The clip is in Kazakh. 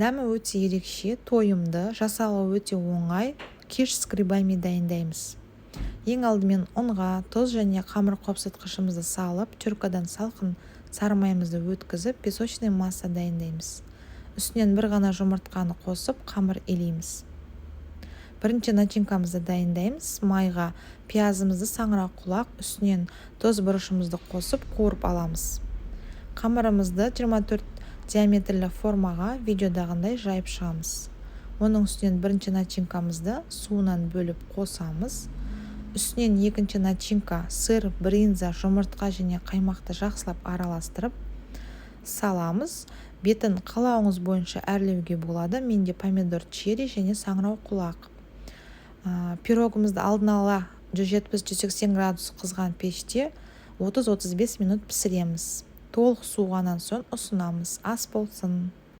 Дәмі өте ерекше, тойымды, жасалуы өте оңай киш с грибами дайындаймыз. Ең алдымен ұнға, тұз және қамыр қопсытқышымызды салып, теркадан салқын сары майымызды өткізіп, песочный масса дайындаймыз. Үстінен бір ғана жұмыртқаны қосып, қамыр илейміз. Бірінші начинкамызды дайындаймыз. Майға пиязымызды саңырауқ құлақ, үстінен тұз бұрышымызды қосып, қуырып аламыз. Қамырымызды 24 диаметрлі формаға видеодағындай жайып шығамыз. Оның үстінен бірінші начинкамызды суынан бөліп қосамыз. Үстінен екінші начинка сыр, брынза, жұмыртқа және қаймақты жақсылап араластырып саламыз. Бетін қалауыңыз бойынша әрлеуге болады. Менде помидор черри және саңырауқ құлақ. Пирогымызды алдын ала 170-180 градус қызған пеште 30-35 минут пісіреміз. Толық суығаннан соң ұсынамыз. Ас болсын.